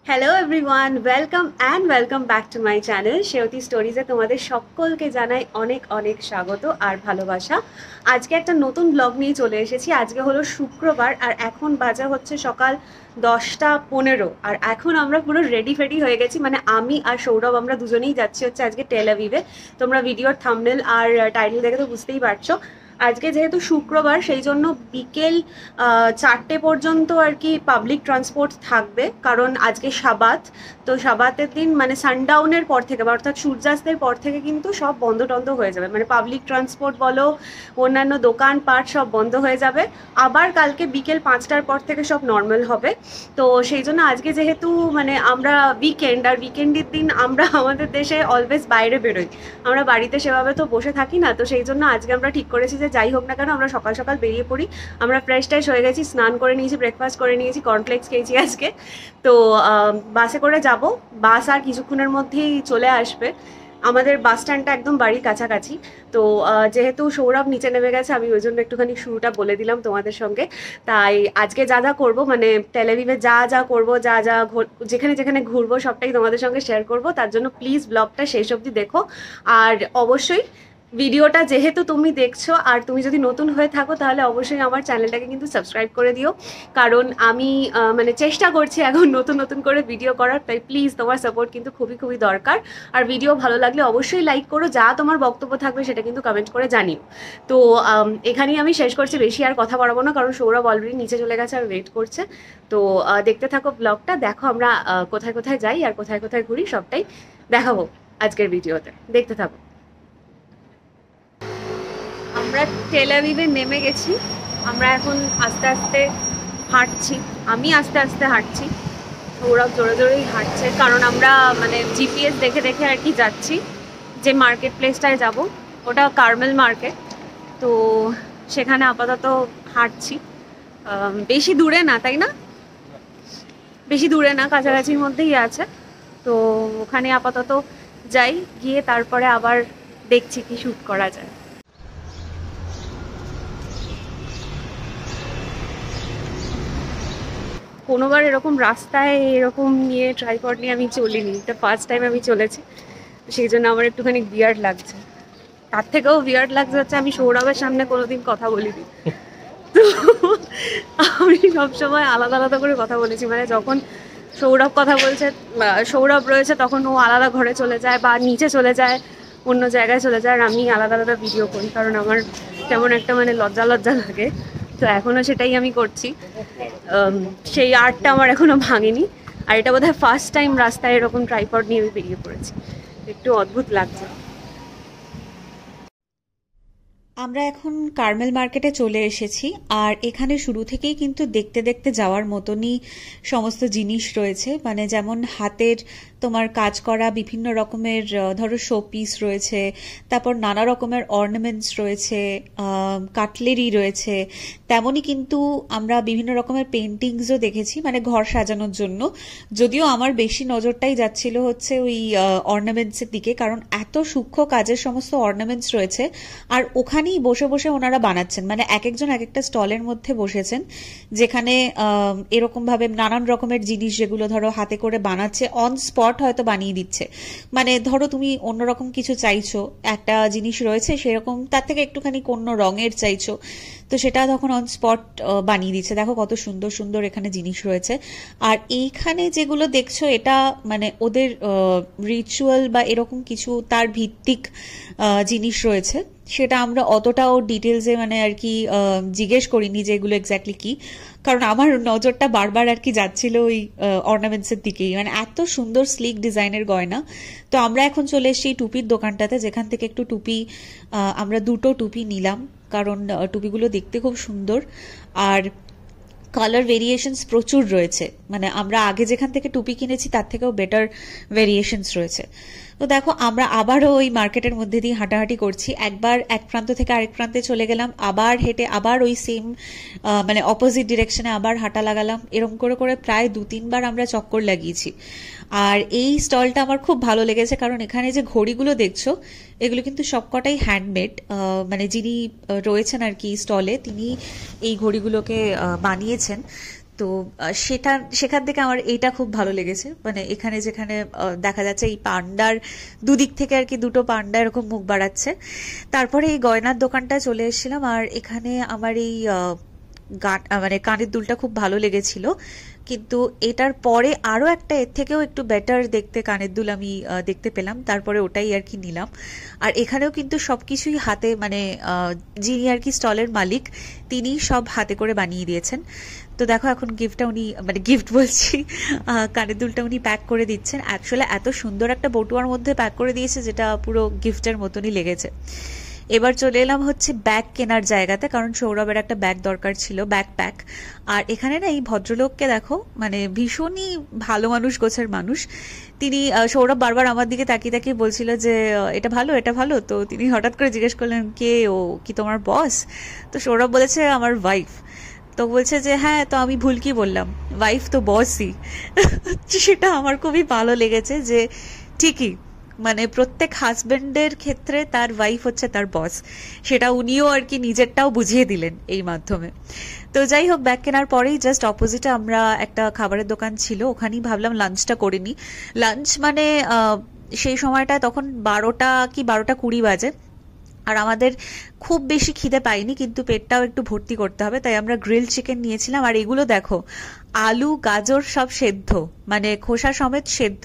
Hello everyone, welcome back to my channel Sheoti স্টোরিজে তোমাদের সকলকে জানাই অনেক অনেক স্বাগত আর ভালোবাসা। আজকে একটা নতুন ব্লগ নিয়ে চলে এসেছি। আজকে হলো শুক্রবার আর এখন বাজা হচ্ছে সকাল 10টা 15। আর এখন আমরা পুরো রেডি ফেডি হয়ে গেছি, মানে আমি আর সৌরভ আমরা দুজনেই যাচ্ছি হচ্ছে আজকে টেল আভিভে। তোমরা ভিডিওর থাম্বনেল আর টাইটেল দেখে তো বুঝতেই পারছো। আজকে যেহেতু শুক্রবার সেই জন্য বিকেল 4টে পর্যন্ত আর কি পাবলিক ট্রান্সপোর্ট থাকবে, কারণ আজকে সাবাত। তো সাবাতের দিন মানে সানডাউনের পর থেকে বা অর্থাৎ সূর্যাস্তের পর থেকে কিন্তু সব বন্ধ টন্ধ হয়ে যাবে, মানে পাবলিক ট্রান্সপোর্ট বলো অন্যান্য দোকানপাট সব বন্ধ হয়ে যাবে। আবার কালকে বিকেল 5টার পর থেকে সব নর্মাল হবে। তো সেই জন্য আজকে যেহেতু মানে আমরা উইকেন্ড, আর উইকেন্ডের দিন আমরা আমাদের দেশে অলওয়েজ বাইরে বেরোই, আমরা বাড়িতে সেভাবে তো বসে থাকি না। তো সেই জন্য আজকে আমরা ঠিক করেছি যে যাই হোক না কেন আমরা সকাল সকাল বেরিয়ে পড়ি। আমরা ফ্রেশ ট্রেশ হয়ে গেছি, স্নান করে নিয়েছি, ব্রেকফাস্ট করে নিয়েছি, কর্নফ্লেক্স খেয়েছি আজকে। তো বাসে করে যাব। বাস আর কিছুক্ষণের মধ্যেই চলে আসবে। আমাদের বাস স্ট্যান্ডটা একদম বাড়ির কাছাকাছি। তো যেহেতু সৌরভ নিচে নেমে গেছে, আমি ওই জন্য একটুখানি শুরুটা বলে দিলাম তোমাদের সঙ্গে। তাই আজকে যা যা করবো, মানে টেল আভিভে যা যা করবো, যা যা যেখানে যেখানে ঘুরবো সবটাই তোমাদের সঙ্গে শেয়ার করবো। তার জন্য প্লিজ ব্লগটা শেষ অবধি দেখো। আর অবশ্যই ভিডিওটা যেহেতু তুমি দেখছো আর তুমি যদি নতুন হয়ে থাকো তাহলে অবশ্যই আমার চ্যানেলটাকে কিন্তু সাবস্ক্রাইব করে দিও, কারণ আমি মানে চেষ্টা করছি এখন নতুন নতুন করে ভিডিও করার। তাই প্লিজ তোমার সাপোর্ট কিন্তু খুবই খুবই দরকার। আর ভিডিও ভালো লাগলে অবশ্যই লাইক করো, যা তোমার বক্তব্য থাকবে সেটা কিন্তু কমেন্ট করে জানিও। তো এখানেই আমি শেষ করছি, বেশি আর কথা বাড়াবো না, কারণ সৌরভ অলরেডি নিচে চলে গেছে আর ওয়েট করছে। তো দেখতে থাকো ব্লগটা, দেখো আমরা কোথায় কোথায় যাই আর কোথায় কোথায় ঘুরি সবটাই দেখাবো আজকের ভিডিওতে। দেখতে থাকো। আমরা টেল আভিভে নেমে গেছি। আমরা এখন আস্তে আস্তে হাঁটছি, আমি আস্তে আস্তে হাঁটছি, সৌরভ জোরে জোরেই হাঁটছে, কারণ আমরা মানে জিপিএস দেখে দেখে আর কি যাচ্ছি। যে মার্কেট প্লেসটায় যাব ওটা কার্মেল মার্কেট। তো সেখানে আপাতত হাঁটছি। বেশি দূরে না, তাই না? বেশি দূরে না, কাছাকাছির মধ্যেই আছে। তো ওখানে আপাতত যাই, গিয়ে তারপরে আবার দেখছি কি শ্যুট করা যায়। কোনোবার এরকম রাস্তায় এরকম নিয়ে ট্রাইপড নিয়ে আমি চলিনি, এটা ফার্স্ট টাইম আমি চলেছি। সেই জন্য আমার একটুখানি বিয়ার্ড লাগছে। তার থেকেও বিয়ার্ড লাগছে হচ্ছে আমি সৌরভের সামনে কোনোদিন কথা বলিনি। তো আমি সবসময় আলাদা আলাদা করে কথা বলেছি, মানে যখন সৌরভ কথা বলছে, সৌরভ রয়েছে, তখন ও আলাদা ঘরে চলে যায় বা নিচে চলে যায়, অন্য জায়গায় চলে যায়, আর আমি আলাদা আলাদা ভিডিও করি, কারণ আমার কেমন একটা মানে লজ্জা লজ্জা লাগে। তো এখনও সেটাই আমি করছি। সেই আর্টটা আমার এখনও ভাঙেনি। আর এটা বোধহয় ফার্স্ট টাইম রাস্তায় এরকম ট্রাইপড নিয়ে আমি বেরিয়ে পড়েছি, একটু অদ্ভুত লাগছে। আমরা এখন কার্মেল মার্কেটে চলে এসেছি। আর এখানে শুরু থেকেই কিন্তু দেখতে দেখতে যাওয়ার মতনই সমস্ত জিনিস রয়েছে, মানে যেমন হাতের তোমার কাজ করা বিভিন্ন রকমের ধরো শো পিস রয়েছে, তারপর নানা রকমের অর্নামেন্টস রয়েছে, কাটলেরি রয়েছে। তেমনই কিন্তু আমরা বিভিন্ন রকমের পেন্টিংসও দেখেছি, মানে ঘর সাজানোর জন্য। যদিও আমার বেশি নজরটাই যাচ্ছিল হচ্ছে ওই অর্নামেন্টসের দিকে, কারণ এত সূক্ষ্ম কাজের সমস্ত অর্নামেন্টস রয়েছে। আর ওখানেই বসে বসে ওনারা বানাচ্ছেন, মানে এক একজন এক একটা স্টলের মধ্যে বসেছেন, যেখানে এরকম ভাবে নানান রকমের জিনিস যেগুলো ধরো হাতে করে বানাচ্ছে, অন স্পট হয়তো বানিয়ে দিচ্ছে। মানে ধরো তুমি অন্যরকম কিছু চাইছো, একটা জিনিস রয়েছে সেরকম তার থেকে একটুখানি অন্য রঙের চাইছো, তো সেটা তখন অন স্পট বানিয়ে দিচ্ছে। দেখো কত সুন্দর সুন্দর এখানে জিনিস রয়েছে। আর এইখানে যেগুলো দেখছো এটা মানে ওদের রিচুয়াল বা এরকম কিছু তার ভিত্তিক জিনিস রয়েছে। সেটা আমরা অতটাও ডিটেলসে মানে আর কি জিজ্ঞেস করিনি যে এগুলো এক্স্যাক্টলি কি, কারণ আমার নজরটা বারবার আর কি যাচ্ছিল ওই অর্নামেন্টসের দিকেই, মানে এত সুন্দর স্লিক ডিজাইনের গয়না। তো আমরা এখন চলে এসেছি টুপির দোকানটাতে, যেখান থেকে একটু টুপি আমরা দুটো টুপি নিলাম, কারণ টুপিগুলো দেখতে খুব সুন্দর। আর কালার ভেরিয়েশনস প্রচুর রয়েছে, মানে আমরা আগে যেখান থেকে টুপি কিনেছি তার থেকেও বেটার ভেরিয়েশনস রয়েছে। তো দেখো আমরা আবারও ওই মার্কেটের মধ্যে দিয়ে হাঁটাহাঁটি করছি, একবার এক প্রান্ত থেকে আরেক প্রান্তে চলে গেলাম, আবার হেঁটে আবার ওই সেম মানে অপোজিট ডিরেকশনে আবার হাঁটা লাগালাম, এরকম করে করে প্রায় 2-3 বার আমরা চক্কর লাগিয়েছি। আর এই স্টলটা আমার খুব ভালো লেগেছে, কারণ এখানে যে ঘড়িগুলো দেখছো এগুলো কিন্তু সবকটাই হ্যান্ডমেড, মানে যিনি রয়েছেন আর কি স্টলে তিনি এই ঘড়িগুলোকে বানিয়েছেন। তো সেটা সেখান থেকে আমার এইটা খুব ভালো লেগেছে, মানে এখানে যেখানে দেখা যাচ্ছে এই পান্ডার দুদিক থেকে আর কি দুটো পান্ডা এরকম মুখ বাড়াচ্ছে। তারপরে এই গয়নার দোকানটায় চলে এসেছিলাম, আর এখানে আমার এই মানে কানের দুলটা খুব ভালো লেগেছিল। কিন্তু এটার পরে আরো একটা এর থেকেও একটু বেটার দেখতে কানের দুল আমি দেখতে পেলাম, তারপরে ওটাই আর কি নিলাম। আর এখানেও কিন্তু সবকিছুই হাতে, মানে যিনি আর কি স্টলের মালিক তিনি সব হাতে করে বানিয়ে দিয়েছেন। তো দেখো এখন গিফটটা উনি, মানে গিফট বলছি, কানের দুলটা উনি প্যাক করে দিচ্ছেন। অ্যাকচুয়ালি এত সুন্দর একটা বটুয়ার মধ্যে প্যাক করে দিয়েছে যেটা পুরো গিফটের মতনই লেগেছে। এবার চলে এলাম হচ্ছে ব্যাগ কেনার জায়গাতে, কারণ সৌরভের একটা ব্যাগ দরকার ছিল, ব্যাকপ্যাক। আর এখানে না এই ভদ্রলোককে দেখো, মানে ভীষণই ভালো মানুষ, গোছের মানুষ তিনি। সৌরভ বারবার আমার দিকে তাকিয়ে তাকিয়ে বলছিল যে এটা ভালো, এটা ভালো। তো তিনি হঠাৎ করে জিজ্ঞেস করলেন, কে ও, কি তোমার বস? তো সৌরভ বলেছে আমার ওয়াইফ। তো বলছে যে হ্যাঁ, তো আমি ভুল কি বললাম, ওয়াইফ তো বসই। সেটা আমার খুবই ভালো লেগেছে যে ঠিকই, মানে প্রত্যেক হাজবেন্ডের ক্ষেত্রে তার ওয়াইফ হচ্ছে তার বস, সেটা উনিও আর কি নিজেরটাও বুঝিয়ে দিলেন এই মাধ্যমে। তো যাই হোক, ব্যাগ কেনার পরেই জাস্ট অপোজিটে আমরা একটা খাবারের দোকান ছিল, ওখানেই ভাবলাম লাঞ্চটা করে নিই। লাঞ্চ মানে সেই সময়টায় তখন 12টা কি 12টা 20 বাজে, আর আমাদের খুব বেশি খিদে পাইনি, কিন্তু পেটটাও একটু ভর্তি করতে হবে, তাই আমরা গ্রিল চিকেন নিয়েছিলাম। আর এগুলো দেখো, আলু গাজর সব সেদ্ধ, মানে খোসা সমেত সেদ্ধ,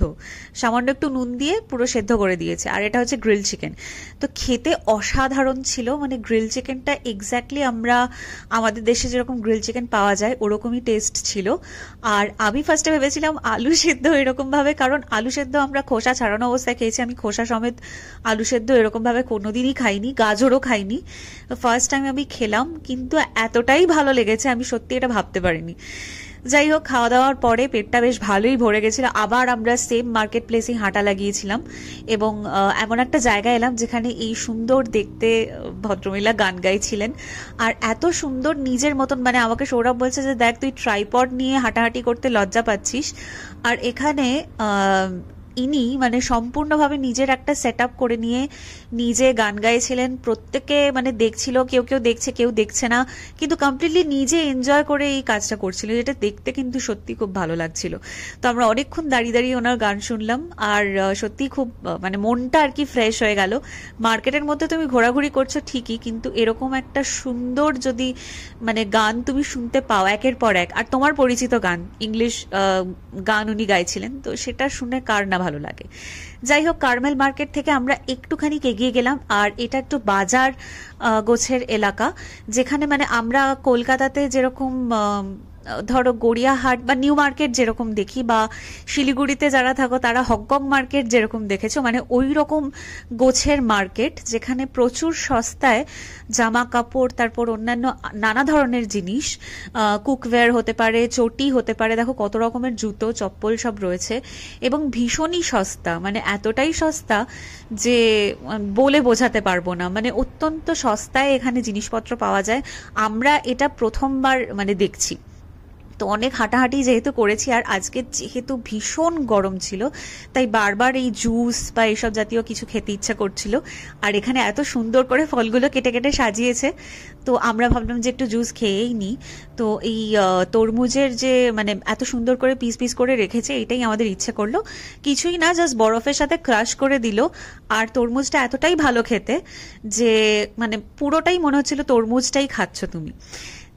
সামান্য একটু নুন দিয়ে পুরো সেদ্ধ করে দিয়েছে। আর এটা হচ্ছে গ্রিল চিকেন। তো খেতে অসাধারণ ছিল, মানে গ্রিল চিকেনটা এক্স্যাক্টলি আমরা আমাদের দেশে যেরকম গ্রিল চিকেন পাওয়া যায় ওরকমই টেস্ট ছিল। আর আমি ফার্স্টে ভেবেছিলাম আলু সেদ্ধ এরকম ভাবে, কারণ আলু সেদ্ধ আমরা খোসা ছাড়ানো অবস্থায় খেয়েছি, আমি খোসা সমেত আলু সেদ্ধ এরকম ভাবে কোনোদিনই খাইনি, গাজরও খাইনি। ফার্স্ট টাইম আমি খেলাম, কিন্তু এতটাই ভালো লেগেছে আমি সত্যি এটা ভাবতে পারিনি। যাই হোক, খাওয়া দাওয়ার পরে পেটটা বেশ ভালোই ভরে গেছিল। আবার আমরা সেম মার্কেট প্লেসেই হাঁটা লাগিয়েছিলাম, এবং এমন একটা জায়গায় এলাম যেখানে এই সুন্দর দেখতে ভদ্রমহিলা গান গাইছিলেন। আর এত সুন্দর নিজের মতন, মানে আমাকে সৌরভ বলছে যে দেখ তুই ট্রাইপড নিয়ে হাঁটাহাঁটি করতে লজ্জা পাচ্ছিস, আর এখানে ইনি মানে সম্পূর্ণভাবে নিজের একটা সেট আপ করে নিয়ে নিজে গান গাইছিলেন। প্রত্যেকে মানে দেখছিল, কেউ কেউ দেখছে কেউ দেখছে না, কিন্তু কমপ্লিটলি নিজে এনজয় করে এই কাজটা করছিল, যেটা দেখতে কিন্তু সত্যি খুব ভালো লাগছিল। তো আমরা অনেকক্ষণ দাঁড়িয়ে দাঁড়িয়ে ওনার গান শুনলাম, আর সত্যি খুব মানে মনটা আর কি ফ্রেশ হয়ে গেল। মার্কেটের মধ্যে তুমি ঘোরাঘুরি করছো ঠিকই, কিন্তু এরকম একটা সুন্দর যদি মানে গান তুমি শুনতে পাও একের পর এক, আর তোমার পরিচিত গান, ইংলিশ গান উনি গাইছিলেন, তো সেটা শুনে কার না ভালো লাগে। যাই হোক, কার্মেল মার্কেট থেকে আমরা একটুখানি এগিয়ে গেলাম, আর এটা একটু বাজার গোছের এলাকা, যেখানে মানে আমরা কলকাতাতে যেরকম ধরো গড়িয়াহাট বা নিউ মার্কেট যেরকম দেখি, বা শিলিগুড়িতে যারা থাকো তারা হংকং মার্কেট যেরকম দেখেছো, মানে ওই রকম গোছের মার্কেট, যেখানে প্রচুর সস্তায় জামা কাপড়, তারপর অন্যান্য নানা ধরনের জিনিস, কুকওয়্যার হতে পারে, চটি হতে পারে, দেখো কত রকমের জুতো চপ্পল সব রয়েছে, এবং ভীষণই সস্তা, মানে এতটাই সস্তা যে বলে বোঝাতে পারবো না, মানে অত্যন্ত সস্তায় এখানে জিনিসপত্র পাওয়া যায়। আমরা এটা প্রথমবার মানে দেখছি। তো অনেক হাঁটাহাঁটি যেহেতু করেছি, আর আজকে যেহেতু ভীষণ গরম ছিল, তাই বারবার এই জুস বা এইসব জাতীয় কিছু খেতে ইচ্ছা করছিল। আর এখানে এত সুন্দর করে ফলগুলো কেটে কেটে সাজিয়েছে, তো আমরা ভাবলাম যে একটু জুস খেয়েই নিই। তো এই তরমুজের যে মানে এত সুন্দর করে পিস পিস করে রেখেছে, এটাই আমাদের ইচ্ছে করলো। কিছুই না, জাস্ট বরফের সাথে ক্রাশ করে দিল। আর তরমুজটা এতটাই ভালো খেতে যে মানে পুরোটাই মনে হচ্ছিল তরমুজটাই খাচ্ছ তুমি।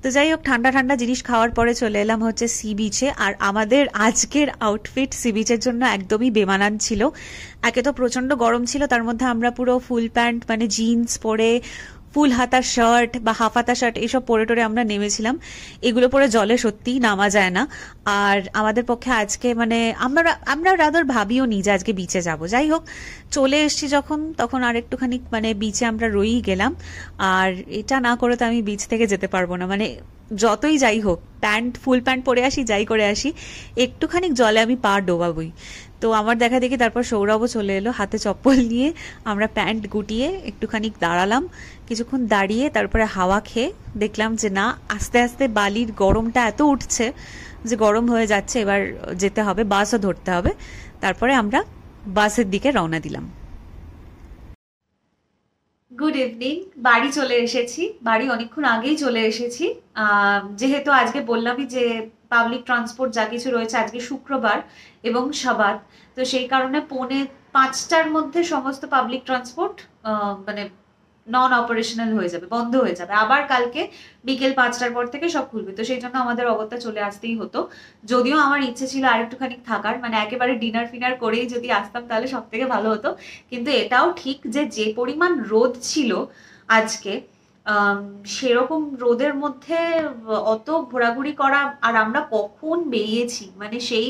তো যাই হোক, ঠান্ডা ঠান্ডা জিনিস খাওয়ার পরে চলে এলাম হচ্ছে সি বিচে। আর আমাদের আজকের আউটফিট সি বিচের জন্য একদমই বেমানান ছিল। একে তো প্রচন্ড গরম ছিল, তার মধ্যে আমরা পুরো ফুল প্যান্ট মানে জিন্স পরে, ফুল হাতা শার্ট বা হাফ হাতা শার্ট এসব পরে টরে আমরা নেমেছিলাম। এগুলো পরে জলে সত্যিই নামা যায় না, আর আমাদের পক্ষে আজকে মানে আমরা রাদার ভাবিও নি যে আজকে বিচে যাব। যাই হোক, চলে এসছি যখন, তখন আর একটুখানি মানে বিচে আমরা রয়েই গেলাম। আর এটা না করে তো আমি বিচ থেকে যেতে পারবো না, মানে যতই যাই হোক, প্যান্ট ফুল প্যান্ট পরে আসি যাই করে আসি, একটুখানি জলে আমি পা ডোবাবই। তো আমার দেখা দেখি তারপর সৌরভও চলে এলো হাতে চপ্পল নিয়ে। আমরা প্যান্ট গুটিয়ে একটুখানি দাঁড়ালাম, কিছুক্ষণ দাঁড়িয়ে তারপরে হাওয়া খেয়ে দেখলাম যে না, আস্তে আস্তে বালির গরমটা এত উঠছে যে গরম হয়ে যাচ্ছে, এবার যেতে হবে, বাসও ধরতে হবে। তারপরে আমরা বাসের দিকে রওনা দিলাম। Good evening. বাড়ি চলে এসেছি, বাড়ি অনেকক্ষণ আগেই চলে এসেছি। যেহেতু আজকে বললামই যে পাবলিক ট্রান্সপোর্ট যা কিছু রয়েছে, আজকে শুক্রবার এবং সাবাত, তো সেই কারণে 4:45টার মধ্যে সমস্ত পাবলিক ট্রান্সপোর্ট মানে নন অপারেশনাল হয়ে যাবে, বন্ধ হয়ে যাবে। আবার কালকে বিকেল 5টার পর থেকে সব খুলবে, তো সেই জন্য আমাদের অগত্যা চলে আসতেই হতো। যদিও আমার ইচ্ছে ছিল আরেকটুখানি থাকার, মানে একেবারে ডিনার ফিনার করেই যদি আসতাম তাহলে সব থেকে ভালো হতো। কিন্তু এটাও ঠিক যে যে পরিমাণ রোদ ছিল আজকে, আম, সেরকম রোদের মধ্যে অত ঘোরাঘুরি করা, আর আমরা কখন বেরিয়েছি মানে সেই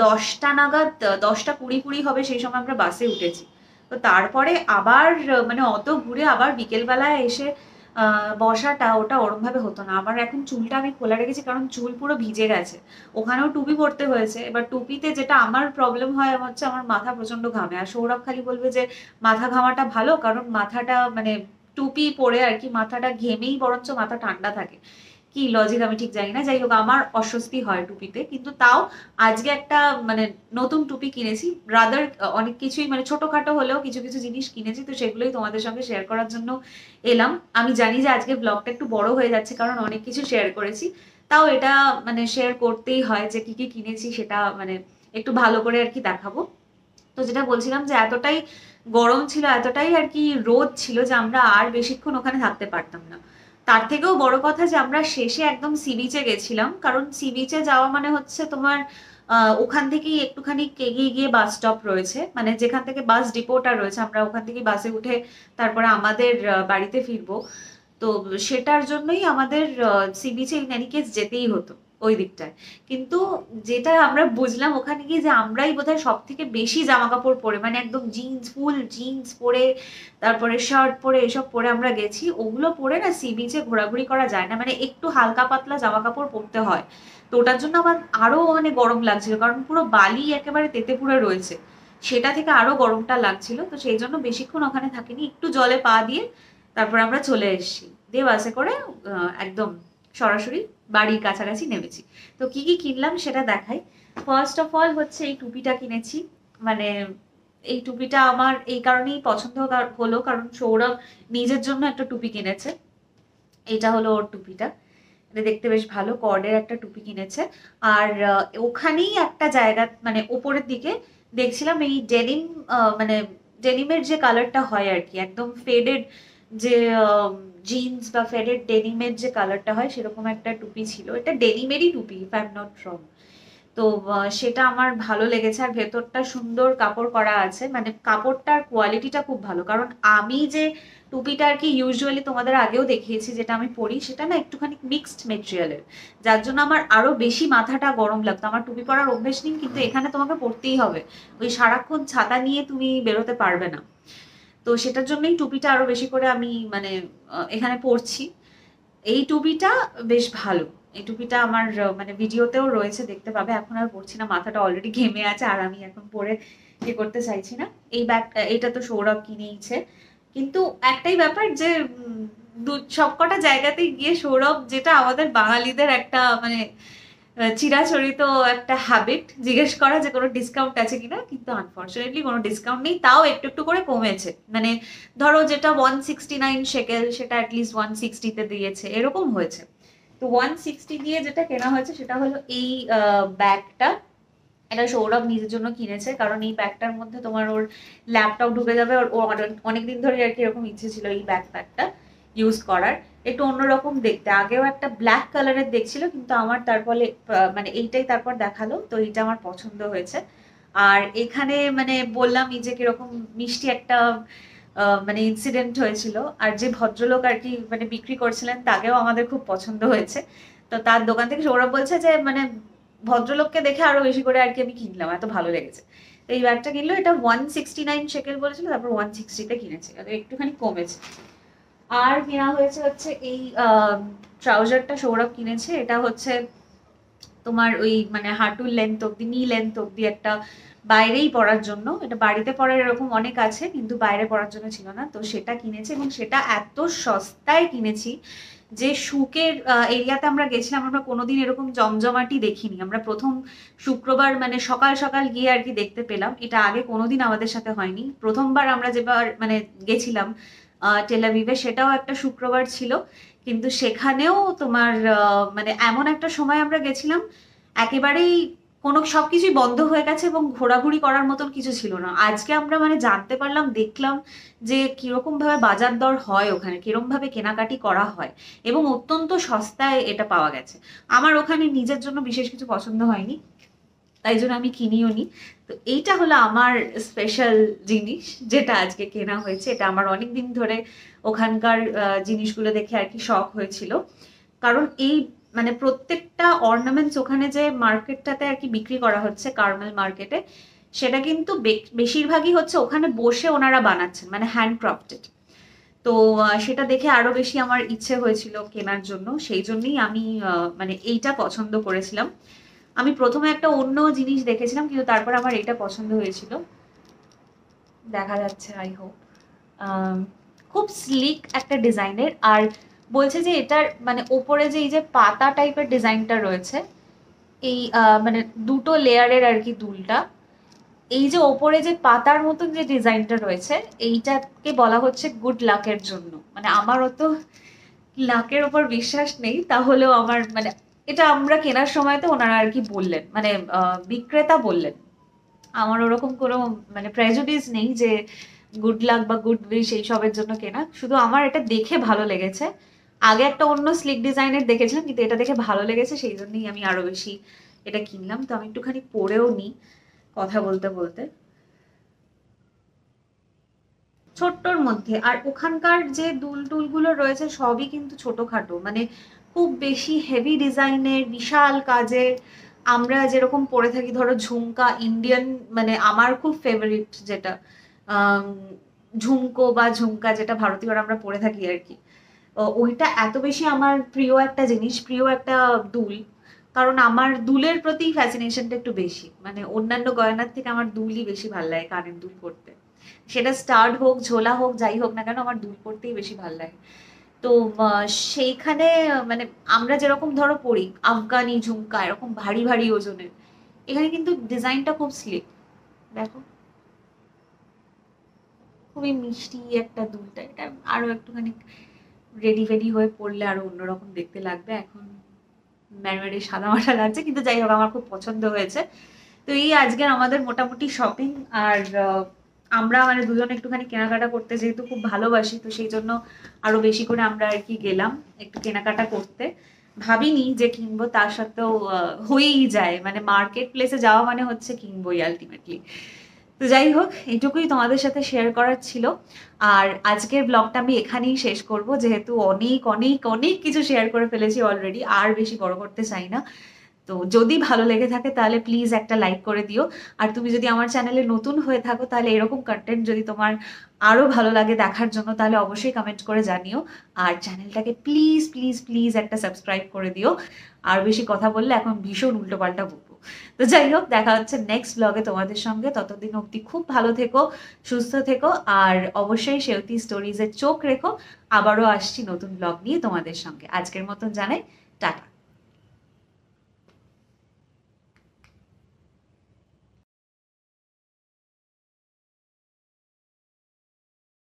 10টা নাগাদ, 10টা 20 হবে সেই সময় আমরা বাসে উঠেছি। তো তারপরে আবার মানে অত ঘুরে আবার বিকেলবেলায় এসে বসাটা, ওটা ওরম ভাবে হতো না। আমার এখন চুলটা আমি খোলা রেখেছি কারণ চুল পুরো ভিজে গেছে, ওখানেও টুপি পরতে হয়েছে। এবার টুপিতে যেটা আমার প্রবলেম হয় হচ্ছে আমার মাথা প্রচন্ড ঘামে, আর সৌরভ খালি বলবে যে মাথা ঘামাটা ভালো, কারণ মাথাটা মানে টুপি পরে আর কি মাথাটা ঘেমেই বরঞ্চ মাথা ঠান্ডা থাকে। কি লজিক আমি ঠিক জানি না, যাই হোক আমার অস্বস্তি হয় টুপিতে। কিন্তু তাও আজকে একটা মানে নতুন টুপি কিনেছি, রাদার অনেক কিছুই মানে ছোটখাটো হলেও কিছু কিছু জিনিস কিনেছি, তো সেগুলোই তোমাদের সঙ্গে শেয়ার করার জন্য এলাম। আমি জানি যে আজকে ব্লগটা একটু বড় হয়ে যাচ্ছে কারণ অনেক কিছু শেয়ার করেছি, তাও এটা মানে শেয়ার করতেই হয় যে কি কি কিনেছি সেটা মানে একটু ভালো করে আর কি দেখাবো। তো যেটা বলছিলাম যে এতটাই গরম ছিল, এতটাই আর কি রোদ ছিল যে আমরা আর বেশিক্ষণ ওখানে থাকতে পারতাম না। তার থেকেও বড় কথা যে আমরা শেষে একদম সি বিচে গেছিলাম, কারণ সি বিচে যাওয়া মানে হচ্ছে তোমার ওখান থেকেই একটুখানি এগিয়ে গিয়ে বাস স্টপ রয়েছে, মানে যেখান থেকে বাস ডিপোটা রয়েছে, আমরা ওখান থেকে বাসে উঠে তারপরে আমাদের বাড়িতে ফিরবো। তো সেটার জন্যই আমাদের সি বিচে ইন এনি কেস যেতেই হতো ওই দিকটায়। কিন্তু যেটা আমরা বুঝলাম ওখানে গিয়ে যে আমরাই বোধহয় সব থেকে বেশি জামা কাপড় পরে, মানে একদম জিন্স, ফুল জিন্স পরে, তারপরে শার্ট পরে, এসব পরে আমরা গেছি। ওগুলো পরে না সি বিচে ঘোরাঘুরি করা যায় না, মানে একটু হালকা পাতলা জামা কাপড় পরতে হয়। তো ওটার জন্য আমার আরো মানে গরম লাগছিল, কারণ পুরো বালি একেবারে তেতে পুরো রয়েছে, সেটা থেকে আরো গরমটা লাগছিল। তো সেই জন্য বেশিক্ষণ ওখানে থাকিনি, একটু জলে পা দিয়ে তারপর আমরা চলে এসেছি, দিয়ে বাসে করে একদম সরাসরি বাড়ির কাছাকাছি নেমেছি। তো কি কি কিনলাম সেটা দেখাই। ফার্স্ট অফ অল হচ্ছে এই টুপিটা কিনেছি। মানে এই টুপিটা আমার এই কারণেই পছন্দ হলো কারণ সৌরভ নিজের জন্য একটা টুপি কিনেছে, এটা হলো ওর টুপিটা। এটা দেখতে বেশ ভালো, কর্ডের একটা টুপি কিনেছে। আর ওখানেই একটা জায়গা মানে ওপরের দিকে দেখছিলাম এই ডেনিম, মানে ডেনিমের যে কালারটা হয় আর কি, একদম ফেডেড যে জিন্স বা ফেডেড ডেনিমের যে কালারটা হয় সেরকম একটা টুপি ছিল। এটা ডেনিমেরই টুপি if I am not wrong. তো সেটা আমার ভালো লেগেছে, আর ভেতরটা সুন্দর কাপড় করা আছে, মানে কাপড়টার কোয়ালিটিটা খুব ভালো। কারণ আমি যে টুপিটা আর কি ইউজুয়ালি তোমাদের আগেও দেখিয়েছি যেটা আমি পরি, সেটা না একটুখানি মিক্সড মেটেরিয়ালের, যার জন্য আমার আরো বেশি মাথাটা গরম লাগতো। আমার টুপি পরার অভ্যেস নেই, কিন্তু এখানে তোমাকে পরতেই হবে, ওই সারাক্ষণ ছাতা নিয়ে তুমি বেরোতে পারবে না। তো সেটার জন্যই টুপিটা আরো বেশি করে আমি মানে এখানে পরছি। এই টুপিটা বেশ ভালো, এই টুপিটা আমার মানে ভিডিওতেও রয়েছে, দেখতে পাবে। এখন আর পরছি না, মাথাটা অলরেডি ঘেমে আছে, আর আমি এখন পরে ইয়ে করতে চাইছি না। এই ব্যাগটা, এটা তো সৌরভ কিনেইছে। কিন্তু একটাই ব্যাপার যে সবকটা জায়গাতেই গিয়ে সৌরভ, যেটা আমাদের বাঙালিদের একটা মানে চিরাচরিত একটা হ্যাবিট, জিজ্ঞেস করা যে কোনো ডিসকাউন্ট আছে কিনা, কিন্তু আনফর্চুনেটলি কোনো ডিসকাউন্ট নেই, তাও একটু একটু করে কমেছে। মানে ধরো যেটা 169 শেকেল সেটা অ্যাটলিস্ট 160-তে দিয়েছে, এরকম হয়েছে। তো 160 দিয়ে যেটা কেনা হয়েছে সেটা হলো এই ব্যাগটা। এটা সৌরভ নিজের জন্য কিনেছে, কারণ এই ব্যাগটার মধ্যে তোমার ওর ল্যাপটপ ঢুকে যাবে। ও অনেকদিন ধরে আর কি এরকম ইচ্ছে ছিল এই ব্যাগপ্যাকটা ইউজ করার, একটু অন্যরকম দেখতে। আগেও একটা ব্ল্যাক কালারের দেখছিল, কিন্তু আমার তারপরে মানে এইটাই তারপর দেখালো, তো এইটা আমার পছন্দ হয়েছে। আর এখানে মানে বললামই যে কিরকম মিষ্টি একটা মানে ইনসিডেন্ট হয়েছিল, আর যে ভদ্রলোক আর কি মানে বিক্রি করছিলেন তাকেও আমাদের খুব পছন্দ হয়েছে। তো তার দোকান থেকে সৌরভ বলছে যে মানে ভদ্রলোককে দেখে আরো বেশি করে আর কি আমি কিনলাম, এত ভালো লেগেছে। তো এই ব্যাগটা কিনলো, এটা 169 শেকেল বলেছিল, তারপর 160-তে কিনেছে, একটুখানি কমেছে। আর কেনা হয়েছে হচ্ছে এই ট্রাউজারটা সৌরভ কিনেছে। এটা হচ্ছে তোমার ওই মানে হাঁটুর লেন্থ অব্দি, নি লেন্থ অব্দি, একটা বাইরেই পরার জন্য। এটা বাড়িতে পরার এরকম অনেক আছে, কিন্তু বাইরে পরার জন্য ছিল না, তো সেটা কিনেছে। এবং সেটা এত সস্তায় কিনেছি যে শুকের এরিয়াতে আমরা গেছিলাম, আমরা কোনোদিন এরকম জমজমাটি দেখিনি। আমরা প্রথম শুক্রবার মানে সকাল সকাল গিয়ে আর কি দেখতে পেলাম, এটা আগে কোনোদিন আমাদের সাথে হয়নি। প্রথমবার আমরা যেবার মানে গেছিলাম টেল আভিভে, সেটাও একটা শুক্রবার ছিল, কিন্তু সেখানেও তোমার মানে এমন একটা সময় আমরা গেছিলাম, একেবারেই কোনো সবকিছুই বন্ধ হয়ে গেছে এবং ঘোরাঘুরি করার মতন কিছু ছিল না। আজকে আমরা মানে জানতে পারলাম, দেখলাম যে কিরকম ভাবে বাজার দর হয় ওখানে, কিরকম ভাবে কেনাকাটি করা হয়, এবং অত্যন্ত সস্তায় এটা পাওয়া গেছে। আমার ওখানে নিজের জন্য বিশেষ কিছু পছন্দ হয়নি, তাই জন্য আমি কিনিও নি। তো এইটা হলো আমার স্পেশাল জিনিস যেটা আজকে কেনা হয়েছে। এটা আমার অনেক দিন ধরে ওখানকার জিনিসগুলো দেখে আর কি শখ হয়েছিল। কারণ এই মানে প্রত্যেকটা অর্নামেন্টস ওখানে যে মার্কেটটাতে আর কি বিক্রি করা হচ্ছে, কার্মেল মার্কেটে, সেটা কিন্তু বেশিরভাগই হচ্ছে ওখানে বসে ওনারা বানাচ্ছেন, মানে হ্যান্ডক্রাফটেড। তো সেটা দেখে আরো বেশি আমার ইচ্ছে হয়েছিল কেনার জন্য, সেই জন্যই আমি মানে এইটা পছন্দ করেছিলাম। আমি প্রথমে একটা অন্য জিনিস দেখেছিলাম, কিন্তু তারপর আমার এটা পছন্দ হয়েছিল। দেখা যাচ্ছে আই হোপ। খুব স্লিক একটা ডিজাইনের, আর বলছে যে এটার মানে ওপরে যে এই যে পাতা টাইপের ডিজাইনটা রয়েছে, এই মানে দুটো লেয়ারের আর কি দুলটা, এই যে ওপরে যে পাতার মতন যে ডিজাইনটা রয়েছে, এইটাকে বলা হচ্ছে গুড লাকের জন্য। মানে আমার অত লাকের ওপর বিশ্বাস নেই, তাহলেও আমার মানে এটা আমরা কেনার সময় তো ওনারা আর কি বললেন, মানে বিক্রেতা বললেন। আমার ওরকম কোনো মানে প্রেজুডিস নেই যে গুড লাক বা গুড উইশ এইসবের জন্য কেনা, শুধু আমার এটা দেখে ভালো লেগেছে। আগে একটা অন্য স্লিক ডিজাইনের দেখেছিলাম, কিন্তু এটা দেখে ভালো লেগেছে, সেই জন্যই আমি আরো বেশি এটা কিনলাম। তো আমি একটুখানি পরেও নিই কথা বলতে বলতে। ছোট্টর মধ্যে, আর ওখানকার যে দুল টুলগুলো রয়েছে সবই কিন্তু ছোটখাটো, মানে খুব বেশি হেভি ডিজাইনের বিশাল কাজের। আমরা যেরকম পরে থাকি ধরো ঝুমকা, ইন্ডিয়ান মানে আমার খুব ফেভারিট যেটা আম, ঝুমকো বা ঝুমকা, যেটা ভারতীয়রা আমরা পরে থাকি আর কি, ওইটা এত বেশি আমার প্রিয় একটা জিনিস, প্রিয় একটা দুল। কারণ আমার দুলের প্রতি ফ্যাসিনেশনটা একটু বেশি, মানে অন্যান্য গয়নার থেকে আমার দুলই বেশি ভালো লাগে, কানের দুল পরতে। সেটা স্টাড হোক, ঝোলা হোক, যাই হোক না কেন, আমার দুল পরতেই বেশি ভালো লাগে। তো সেইখানে মানে আমরা যেরকম ধরো পরি আফগানি ঝুমকা, এরকম ভারী ভারী ওজনের, এখানে কিন্তু ডিজাইনটা খুব স্লিক। দেখো, খুবই মিষ্টি একটা দুলটা, এটা আরো একটুখানি রেডি ফেডি হয়ে পড়লে আরো অন্যরকম দেখতে লাগবে। এখন ম্যারমেডে সাদা মাটা লাগছে, কিন্তু যাই হোক আমার খুব পছন্দ হয়েছে। তো এই আজকের আমাদের মোটামুটি শপিং। আর আমরা মানে দুজন একটুখানি কেনাকাটা করতে যেহেতু খুব ভালোবাসি, তো সেই জন্য আরো বেশি করে আমরা আর কি গেলাম একটু কেনাকাটা করতে। ভাবিনি যে কিনবো, তার সত্ত্বেও হয়েই যায়, মানে মার্কেট প্লেসে যাওয়া মানে হচ্ছে কিনবোই আলটিমেটলি। তো যাই হোক, এইটুকুই তোমাদের সাথে শেয়ার করার ছিল। আর আজকের ব্লগটা আমি এখানেই শেষ করব, যেহেতু অনেক অনেক অনেক কিছু শেয়ার করে ফেলেছি অলরেডি, আর বেশি বড় করতে চাই না। তো যদি ভালো লেগে থাকে তাহলে প্লিজ একটা লাইক করে দিও। আর তুমি যদি আমার চ্যানেলে নতুন হয়ে থাকো, তাহলে এরকম কন্টেন্ট যদি তোমার আরো ভালো লাগে দেখার জন্য, তাহলে অবশ্যই কমেন্ট করে জানিও। আর চ্যানেলটাকে প্লিজ প্লিজ প্লিজ একটা সাবস্ক্রাইব করে দিও। আর বেশি কথা বললে এখন ভীষণ উল্টোপাল্টা বকবো। তো যাই হোক, দেখা হচ্ছে নেক্সট ব্লগে তোমাদের সঙ্গে। ততদিন অবধি খুব ভালো থেকো, সুস্থ থেকো, আর অবশ্যই সেউতি স্টোরিজে চোখ রেখো। আবারও আসছি নতুন ব্লগ নিয়ে তোমাদের সঙ্গে। আজকের মতন জানাই টাটা।